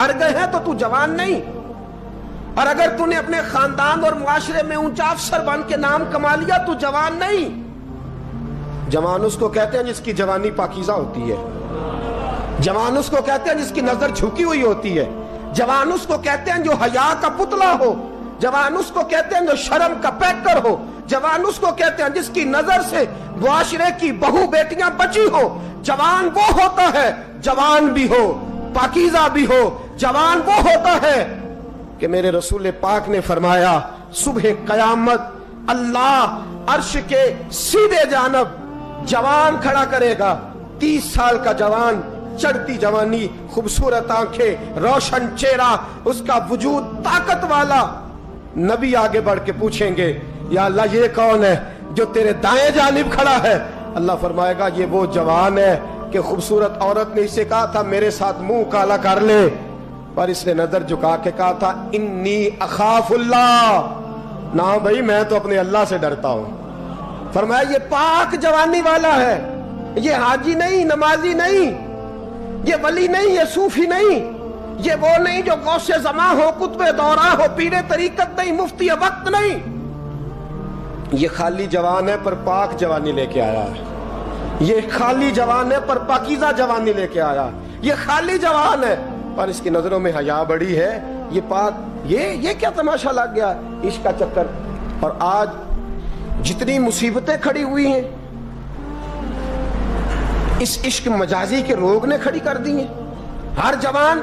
مر گئے ہیں تو تو جوان نہیں، اور اگر تو نے اپنے خاندان اور معاشرے میں اونچا افسر بن کے نام کما لیا تو جوان نہیں۔ جوان اس کو کہتے ہیں جس کی جوانی پاکیزہ ہوتی ہے، جوان اس کو کہتے ہیں جس کی نظر جھکی ہوئی ہوتی ہے، جوان اس کو کہتے ہیں جو حیا کا پتلا ہو، جوان اس کو کہتے ہیں جو شرم کا پیکر ہو، جوان اس کو کہتے ہیں جس کی نظر سے معاشرے کی بہو بیٹیاں بچی ہو۔ جوان وہ ہوتا ہے، جوان بھی ہو پاکیزہ بھی ہو، جوان وہ ہوتا ہے کہ میرے رسول پاک نے فرمایا صبح قیامت اللہ عرش کے سیدھے جانب جوان کھڑا کرے گا، 30 سال کا جوان، چڑھتی جوانی، خوبصورت آنکھیں، روشن چہرہ، اس کا وجود طاقت والا۔ نبی آگے بڑھ کے پوچھیں گے یا اللہ یہ کون ہے جو تیرے دائیں جانب کھڑا ہے؟ اللہ فرمائے گا یہ وہ جوان ہے کہ خوبصورت عورت نے اسے کہا تھا میرے ساتھ منہ کالا کر لے، پر اس نے نظر جھکا کے کہا تھا انی اخاف اللہ، نہ بھائی میں تو اپنے اللہ سے ڈرتا ہوں۔ فرمایا یہ پاک جوانی والا ہے، یہ حاجی نہیں، نمازی نہیں، یہ ولی نہیں، یہ صوفی نہیں، یہ وہ نہیں جو غوث زماں ہو، قطب دورہ ہو، پیر طریقت نہیں، مفتی وقت نہیں۔ یہ خالی جوان ہے پر پاک جوانی لے کے آیا ہے، یہ خالی جوان ہے پر پاکیزہ جوانی لے کے آیا، یہ خالی جوان ہے پر اس کی نظروں میں حیا بڑی ہے، یہ پاک۔ یہ کیا تماشا لگ گیا عشق کا چکر؟ اور آج جتنی مصیبتیں کھڑی ہوئی ہیں اس عشق مجازی کے روگ نے کھڑی کر دی ہیں۔ ہر جوان،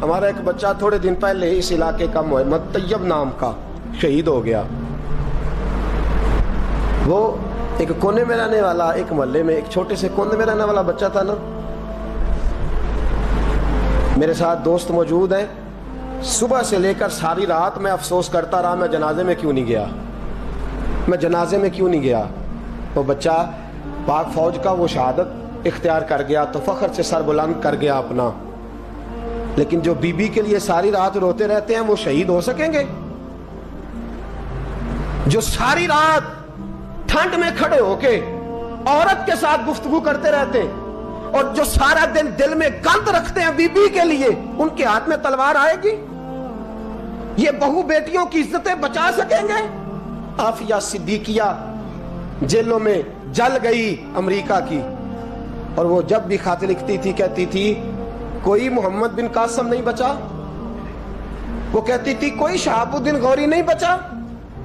ہمارا ایک بچہ تھوڑے دن پہلے اس علاقے کا محمد طیب نام کا شہید ہو گیا۔ وہ ایک کونے میں رہنے والا، ایک محلے میں ایک چھوٹے سے کونے میں رہنے والا بچہ تھا نا۔ میرے ساتھ دوست موجود ہیں، صبح سے لے کر ساری رات میں افسوس کرتا رہا میں جنازے میں کیوں نہیں گیا، میں جنازے میں کیوں نہیں گیا۔ وہ بچہ پاک فوج کا وہ شہادت اختیار کر گیا تو فخر سے سر بلند کر گیا اپنا، لیکن جو بی بی کے لیے ساری رات روتے رہتے ہیں وہ شہید ہو سکیں گے؟ جو ساری رات ٹھنڈ میں کھڑے ہو کے عورت کے ساتھ گفتگو کرتے رہتے ہیں اور جو سارا دن دل میں گند رکھتے ہیں بی بی کے لیے، ان کے ہاتھ میں تلوار آئے گی؟ یہ بہو بیٹیوں کی عزتیں بچا سکیں گے؟ عافیہ صدیقیہ جیلوں میں جل گئی امریکہ کی، اور وہ جب بھی خط لکھتی تھی کہتی تھی کوئی محمد بن قاسم نہیں بچا، وہ کہتی تھی کوئی شہاب الدین غوری نہیں بچا۔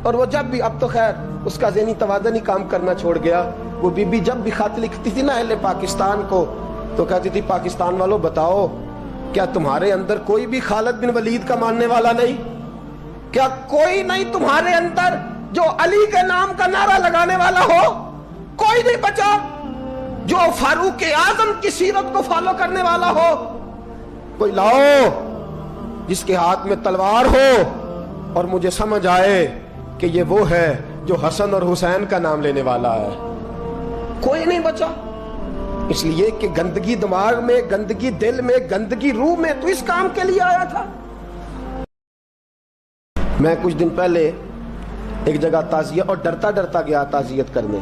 اور وہ جب بھی، اب تو خیر اس کا ذہنی توازن ہی کام کرنا چھوڑ گیا، وہ بی بی جب بھی خط لکھتی تھی نا اہل پاکستان کو تو کہتی تھی پاکستان والوں بتاؤ کیا تمہارے اندر کوئی بھی خالد بن ولید کا ماننے والا نہیں؟ کیا کوئی نہیں تمہارے اندر جو علی کے نام کا نعرہ لگانے والا ہو؟ کوئی نہیں بچا جو فاروق اعظم کی سیرت کو فالو کرنے والا ہو؟ کوئی لاؤ جس کے ہاتھ میں تلوار ہو اور مجھے سمجھ آئے کہ یہ وہ ہے جو حسن اور حسین کا نام لینے والا ہے۔ کوئی نہیں بچا، اس لیے کہ گندگی دماغ میں، گندگی دل میں، گندگی روح میں تو اس کام کے لیے آیا تھا۔ میں کچھ دن پہلے ایک جگہ تعزیت، اور ڈرتا ڈرتا گیا تعزیت کرنے،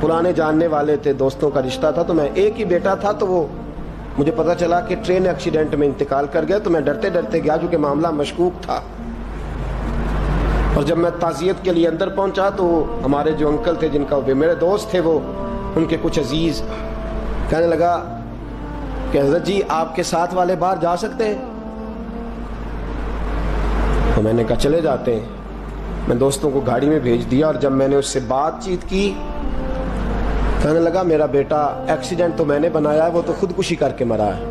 پرانے جاننے والے تھے، دوستوں کا رشتہ تھا، تو میں ایک ہی بیٹا تھا، تو وہ مجھے پتا چلا کہ ٹرین ایکسیڈنٹ میں انتقال کر گیا، تو میں ڈرتے ڈرتے گیا کیونکہ معاملہ مشکوک تھا۔ اور جب میں تعزیت کے لیے اندر پہنچا تو ہمارے جو انکل تھے جن کا میرے دوست تھے، وہ ان کے کچھ عزیز کہنے لگا کہ حضرت جی آپ کے ساتھ والے باہر جا سکتے ہیں؟ تو میں نے کہا چلے جاتے ہیں۔ میں دوستوں کو گاڑی میں بھیج دیا، اور جب میں نے اس سے بات چیت کی کہنے لگا میرا بیٹا ایکسیڈنٹ تو میں نے بنایا ہے، وہ تو خودکشی کر کے مرا ہے۔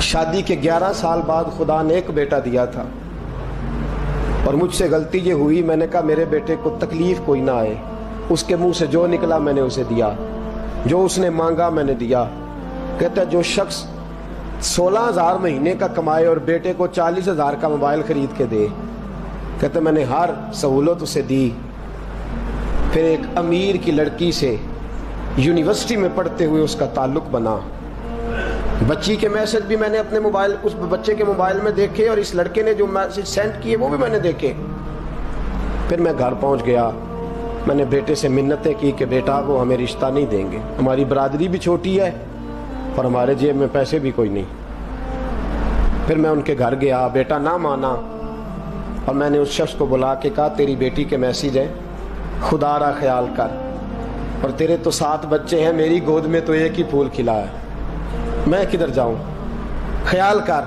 شادی کے 11 سال بعد خدا نے ایک بیٹا دیا تھا، اور مجھ سے غلطی یہ ہوئی، میں نے کہا میرے بیٹے کو تکلیف کوئی نہ آئے، اس کے منہ سے جو نکلا میں نے اسے دیا، جو اس نے مانگا میں نے دیا۔ کہتا ہے جو شخص 16,000 مہینے کا کمائے اور بیٹے کو 40,000 کا موبائل خرید کے دے، کہتا میں نے ہر سہولت اسے دی۔ پھر ایک امیر کی لڑکی سے یونیورسٹی میں پڑھتے ہوئے اس کا تعلق بنا، بچی کے میسج بھی میں نے اپنے موبائل، اس بچے کے موبائل میں دیکھے، اور اس لڑکے نے جو میسج سینڈ کیے وہ بھی میں نے دیکھے۔ پھر میں گھر پہنچ گیا، میں نے بیٹے سے منتیں کی کہ بیٹا وہ ہمیں رشتہ نہیں دیں گے، ہماری برادری بھی چھوٹی ہے اور ہمارے جیب میں پیسے بھی کوئی نہیں، پھر میں ان کے گھر گیا, بیٹا نہ مانا, اور میں نے اس شخص کو بلا کے کہا تیری بیٹی کے میسیج ہے, خدا را خیال کر, اور تیرے تو 7 بچے ہیں, میری گود میں تو ایک ہی پھول کھلا ہے, میں کدھر جاؤں, خیال کر.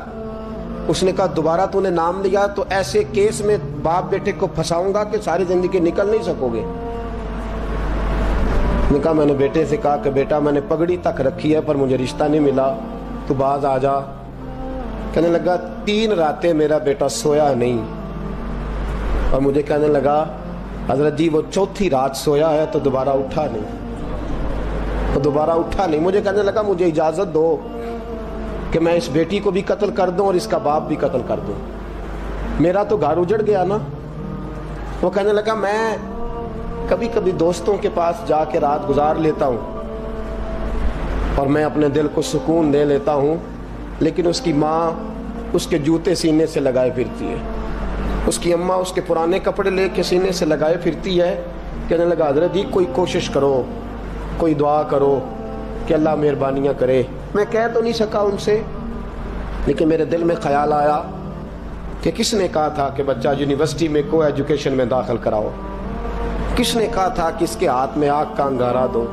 اس نے کہا دوبارہ تو نے نام لیا تو ایسے کیس میں باپ بیٹے کو پھنساؤں گا کہ ساری زندگی نکل نہیں سکو گے. نے کہا میں نے بیٹے سے کہا کہ بیٹا میں نے پگڑی تک رکھی ہے پر مجھے رشتہ نہیں ملا, تو باز آ جا. کہنے لگا 3 راتیں میرا بیٹا سویا نہیں, اور مجھے کہنے لگا حضرت جی وہ 4تھی رات سویا ہے تو دوبارہ اٹھا نہیں. مجھے کہنے لگا مجھے اجازت دو کہ میں اس بیٹی کو بھی قتل کر دوں اور اس کا باپ بھی قتل کر دوں, میرا تو گھر اجڑ گیا نا. وہ کہنے لگا میں کبھی کبھی دوستوں کے پاس جا کے رات گزار لیتا ہوں اور میں اپنے دل کو سکون دے لیتا ہوں, لیکن اس کی ماں اس کے جوتے سینے سے لگائے پھرتی ہے, اس کی اماں اس کے پرانے کپڑے لے کے سینے سے لگائے پھرتی ہے. کہنے لگا حضرت جی کوئی کوشش کرو, کوئی دعا کرو کہ اللہ مہربانیاں کرے. میں کہہ تو نہیں سکا ان سے, لیکن میرے دل میں خیال آیا کہ کس نے کہا تھا کہ بچہ یونیورسٹی میں کو ایجوکیشن میں داخل کراؤ, کس نے کہا تھا کہ اس کے ہاتھ میں آگ کا انگارہ دو.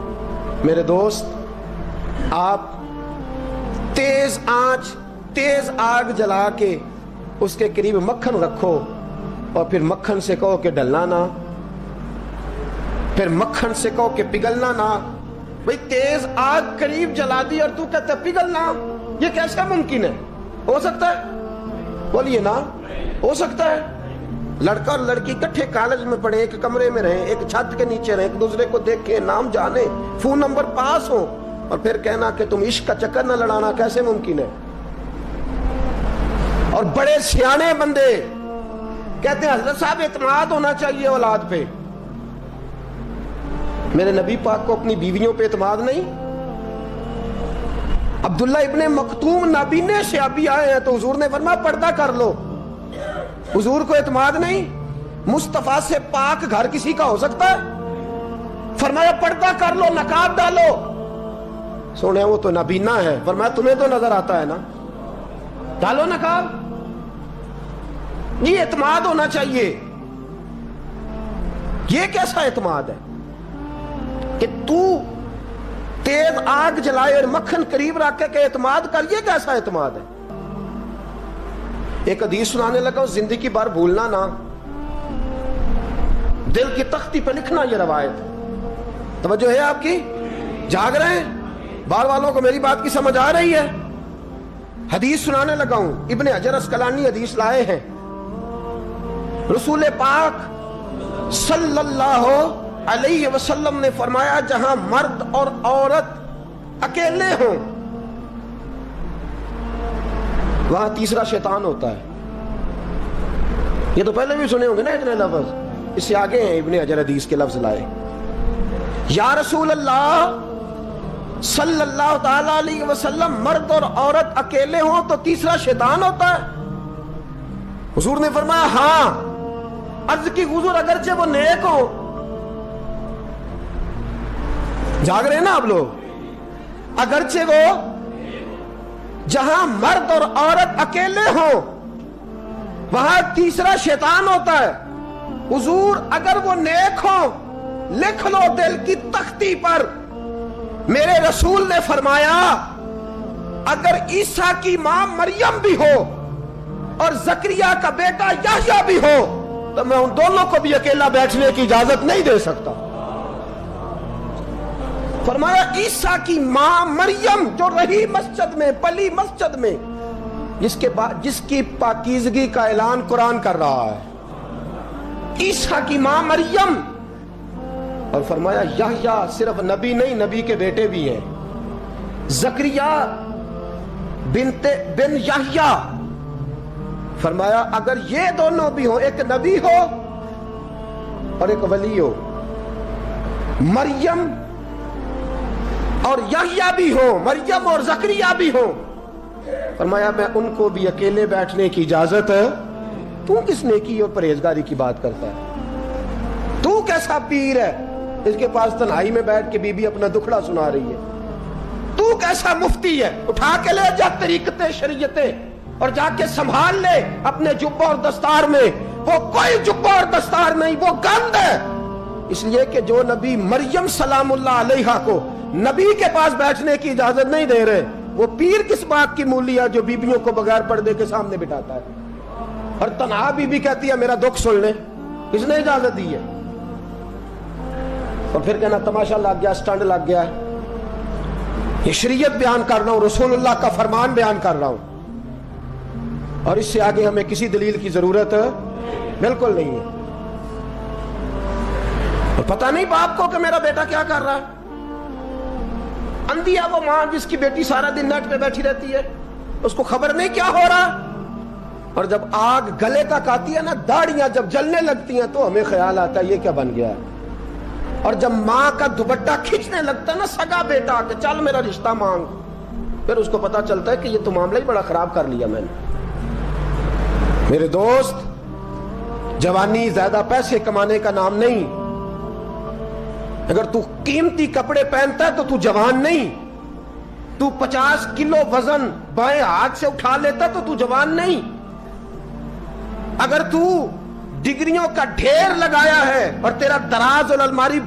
میرے دوست, آپ تیز آگ جلا کے اس کے قریب مکھن رکھو اور پھر مکھن سے کہو کہ ڈلنا نہ, پھر مکھن سے کہو کہ پگھلنا نہ. بھئی تیز آگ قریب جلا دی اور تو کہتا ہے پگھلنا, یہ کیسا ممکن ہے؟ ہو سکتا ہے؟ بولیے نا, ہو سکتا ہے؟ لڑکا اور لڑکی اکٹھے کالج میں پڑھیں, ایک کمرے میں رہیں, ایک چھت کے نیچے رہیں, ایک دوسرے کو دیکھیں, نام جانے, فون نمبر پاس ہو, اور پھر کہنا کہ تم عشق کا چکر نہ لڑانا, کیسے ممکن ہے؟ اور بڑے سیانے بندے کہتے ہیں حضرت صاحب اعتماد ہونا چاہیے اولاد پہ. میرے نبی پاک کو اپنی بیویوں پہ اعتماد نہیں؟ عبداللہ ابن مکتوم نابینے سے ابھی آئے ہیں تو حضور نے فرمایا پردہ کر لو. حضور کو اعتماد نہیں؟ مصطفیٰ سے پاک گھر کسی کا ہو سکتا ہے؟ فرمایا پردہ کر لو, نقاب ڈالو. سونے وہ تو نابینا ہے, فرمایا تمہیں تو نظر آتا ہے نا, ڈالو نقاب. یہ اعتماد ہونا چاہیے. یہ کیسا اعتماد ہے کہ تو تیز آگ جلائے اور مکھن قریب رکھ کے اعتماد کر, یہ کیسا اعتماد ہے؟ ایک حدیث سنانے لگا, زندگی بھر بھولنا نہ, دل کی تختی پہ لکھنا یہ روایت. توجہ ہے آپ کی؟ جاگ رہے ہیں؟ بار والوں کو میری بات کی سمجھ آ رہی ہے؟ حدیث سنانے لگا ہوں, ابن حجر اسقلانی حدیث لائے ہیں. رسول پاک صلی اللہ علیہ وسلم نے فرمایا جہاں مرد اور عورت اکیلے ہوں وہاں تیسرا شیطان ہوتا ہے. یہ تو پہلے بھی سنے ہوں گے نا اتنے لفظ, اس سے آگے ہیں ابن حجر حدیث کے لفظ لائے. یا رسول اللہ صلی اللہ تعالی علیہ وسلم, مرد اور عورت اکیلے ہوں تو تیسرا شیطان ہوتا ہے؟ حضور نے فرمایا ہاں. عرض کی حضور اگرچہ وہ نیک ہو, جاگ رہے ہیں نا آپ لوگ, اگرچہ وہ جہاں مرد اور عورت اکیلے ہوں وہاں تیسرا شیطان ہوتا ہے. حضور اگر وہ نیک ہو لکھ لو دل کی تختی پر. میرے رسول نے فرمایا اگر عیسیٰ کی ماں مریم بھی ہو اور زکریا کا بیٹا یحییٰ بھی ہو تو میں ان دونوں کو بھی اکیلا بیٹھنے کی اجازت نہیں دے سکتا. فرمایا عیسیٰ کی ماں مریم جو رہی مسجد میں, پلی مسجد میں, جس کی پاکیزگی کا اعلان قرآن کر رہا ہے, عیسیٰ کی ماں مریم. اور فرمایا یحییٰ صرف نبی نہیں, نبی کے بیٹے بھی ہیں, زکریا بن یحییٰ. فرمایا اگر یہ دونوں بھی ہوں, ایک نبی ہو اور ایک ولی ہو, مریم اور یحییٰ بھی ہو, مریم اور زکریا بھی ہو, فرمایا میں ان کو بھی اکیلے بیٹھنے کی اجازت ہے. تو کس نیکی اور پرہیزگاری کی بات کرتا ہے؟ تو کیسا پیر ہے اس کے پاس تنہائی میں بیٹھ کے بی بی اپنا دکھڑا سنا رہی ہے؟ تو کیسا مفتی ہے, اٹھا کے لے جا طریقتیں شریعتیں, اور جا کے سنبھال لے اپنے جبہ اور دستار میں. وہ کوئی جبہ اور دستار نہیں، وہ گند ہے. اس لیے کہ جو نبی مریم سلام اللہ علیہا کو نبی کے پاس بیٹھنے کی اجازت نہیں دے رہے، وہ پیر کس بات کی مولی ہے جو بیبیوں کو بغیر پردے کے سامنے بٹھاتا ہے. اور تنہا بی بی کہتی ہے میرا دکھ سن لے، کس نے اجازت دی ہے؟ اور پھر کہنا تماشا لگ گیا، سٹنڈ لگ گیا ہے. یہ شریعت بیان کر رہا ہوں، رسول اللہ کا فرمان بیان کر رہا ہوں، اور اس سے آگے ہمیں کسی دلیل کی ضرورت بالکل نہیں ہے. اور پتہ نہیں باپ کو کہ میرا بیٹا کیا کر رہا ہے. اندھی ہے وہ ماں جس کی بیٹی سارا دن نیٹ پہ بیٹھی رہتی ہے، اس کو خبر نہیں کیا ہو رہا. اور جب آگ گلے تک آتی ہے نا، داڑیاں جب جلنے لگتی ہیں تو ہمیں خیال آتا ہے یہ کیا بن گیا ہے. اور جب ماں کا دوپٹہ کھینچنے لگتا ہے نا سگا بیٹا کہ چل میرا رشتہ مانگ، پھر اس کو پتا چلتا ہے کہ یہ تو معاملہ ہی بڑا خراب کر لیا میں نے. میرے دوست، جوانی زیادہ پیسے کمانے کا نام نہیں. اگر تو قیمتی کپڑے پہنتا ہے تو تو جوان نہیں. تو 50 کلو وزن بائیں ہاتھ سے اٹھا لیتا تو تو جوان نہیں. اگر تو ڈگریوں کا ڈھیر لگایا ہے اور تیرا دراز اور الماری